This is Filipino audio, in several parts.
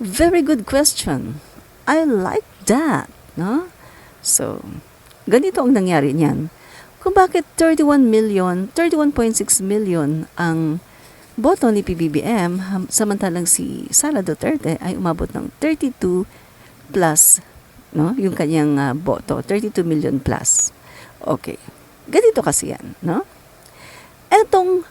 Very good question. I like that, no? So, ganito ang nangyari niyan. Kung bakit 31.6 million ang boto ni PBBM, samantalang si Sara Duterte ay umabot ng 32 plus, no? Yung kanyang boto, 32 million plus. Okay. Ganito kasi yan, no? Etong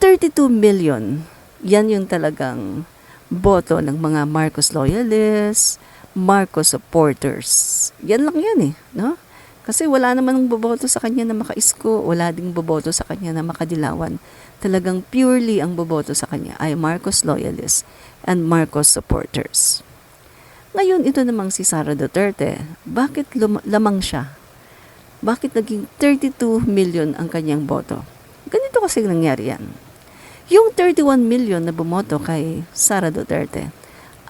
32 million, yan yung talagang boto ng mga Marcos loyalists, Marcos supporters. Yan lang yan no? Kasi wala naman boboto sa kanya na makaisko, wala ding boboto sa kanya na makadilawan. Talagang purely ang boboto sa kanya ay Marcos loyalists and Marcos supporters. Ngayon, ito namang si Sara Duterte, bakit lamang siya? Bakit naging 32 million ang kanyang boto? Ganito kasi nangyari yan. Yung 31 million na bumoto kay Sara Duterte,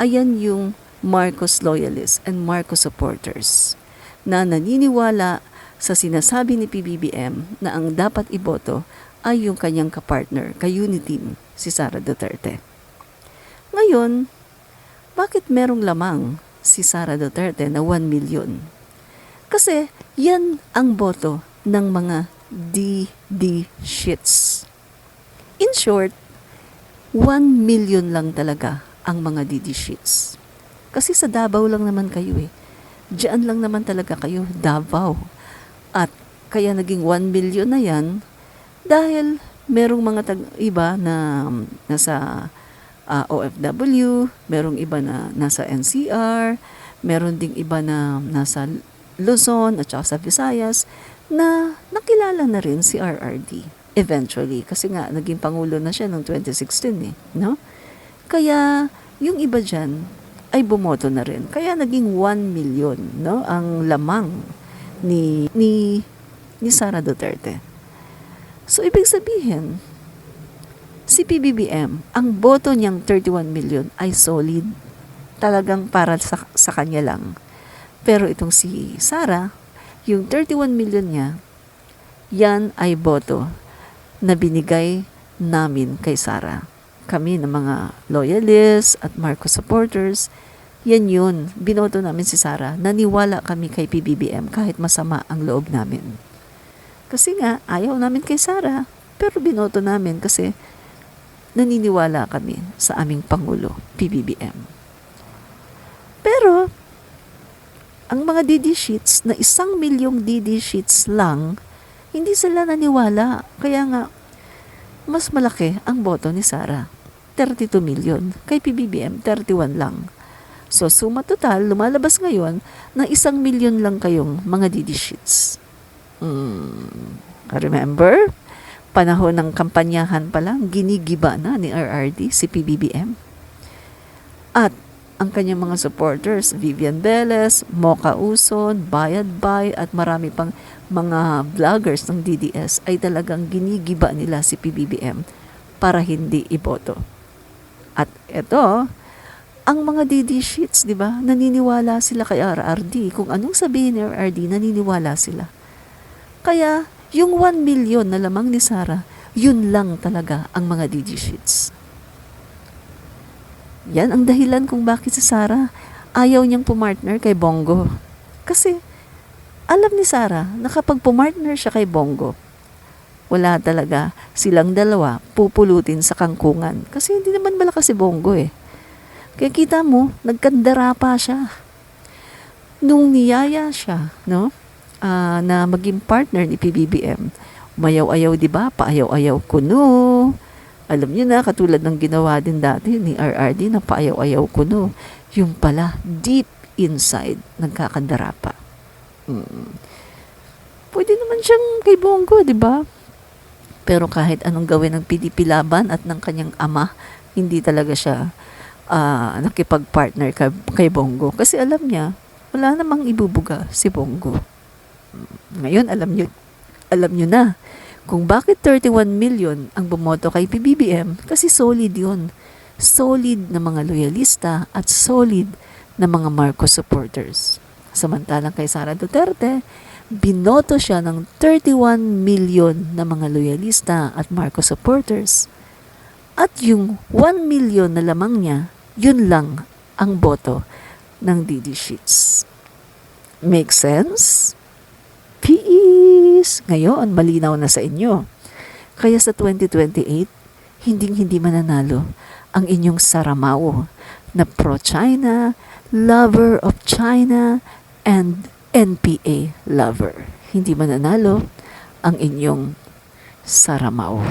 ayan yung Marcos loyalists and Marcos supporters na naniniwala sa sinasabi ni PBBM na ang dapat iboto ay yung kanyang kapartner, ka-unity si Sara Duterte. Ngayon, bakit merong lamang si Sara Duterte na 1 million? Kasi yan ang boto ng mga DD shits. In short, 1 million lang talaga ang mga DD shits. Kasi sa Davao lang naman kayo Diyan lang naman talaga kayo, Davao. At kaya naging 1 million na yan dahil merong mga iba na nasa OFW, merong iba na nasa NCR, meron ding iba na nasa Luzon at saka sa Visayas na nakilala na rin si RRD. Eventually, kasi nga naging pangulo na siya noong 2016 no? Kaya yung iba dyan ay bumoto na rin. Kaya naging 1 million, no? Ang lamang ni Sara Duterte. So ibig sabihin, si PBBM, ang boto niyang 31 million ay solid. Talagang para sa kanya lang. Pero itong si Sara, yung 31 million niya, yan ay boto na binigay namin kay Sara. Kami ng mga loyalists at Marcos supporters, yan yun. Binoto namin si Sara. Naniwala kami kay PBBM kahit masama ang loob namin. Kasi nga, ayaw namin kay Sara, pero binoto namin kasi naniniwala kami sa aming Pangulo, PBBM. Pero, ang mga DD sheets na 1 milyong DD sheets lang, hindi sila naniwala. Kaya nga, mas malaki ang boto ni Sara. 32 million. Kay PBBM, 31 lang. So, suma total, lumalabas ngayon na 1 million lang kayong mga DD sheets. Remember? Panahon ng kampanyahan pa lang, ginigiba na ni RRD si PBBM. At ang kanyang mga supporters, Vivian Velez, Mocha Uson, Bayad Bay, at marami pang mga vloggers ng DDS ay talagang ginigiba nila si PBBM para hindi iboto. At ito, ang mga DD sheets, di ba, naniniwala sila kay RRD. Kung anong sabihin ni RRD, naniniwala sila. Kaya, yung 1 million na lamang ni Sara, yun lang talaga ang mga DD sheets. Yan ang dahilan kung bakit si Sara ayaw niyang pumartner kay Bongo. Kasi, alam ni Sara na kapag pumartner siya kay Bongo, wala talaga silang dalawa pupulutin sa kangkungan. Kasi hindi naman malakas si Bongo Kaya kita mo, nagkandara pa siya. Nung niyaya siya, no? Na maging partner ni PBBM, umayaw-ayaw, di ba? Paayaw-ayaw kuno. Alam niyo na, katulad ng ginawa din dati ni RRD na paayaw-ayaw kuno. Yung pala, deep inside, nagkakandara pa. Pwede naman siyang kay Bongo, di ba? Pero kahit anong gawin ng PDP laban at ng kanyang ama, hindi talaga siya nakipag-partner kay Bongo. Kasi alam niya, wala namang ibubuga si Bongo. Ngayon, alam niyo na kung bakit 31 million ang bumoto kay PBBM, kasi solid yun. Solid na mga loyalista at solid na mga Marcos supporters. Samantalang kay Sara Duterte, binoto siya ng 31 million na mga loyalista at Marcos supporters. At yung 1 million na lamang niya, yun lang ang boto ng DD Sheets. Make sense? Peace! Ngayon, malinaw na sa inyo. Kaya sa 2028, hindi mananalo ang inyong Saramao na pro-China, lover of China, and NPA lover. Hindi mananalo ang inyong Saramao.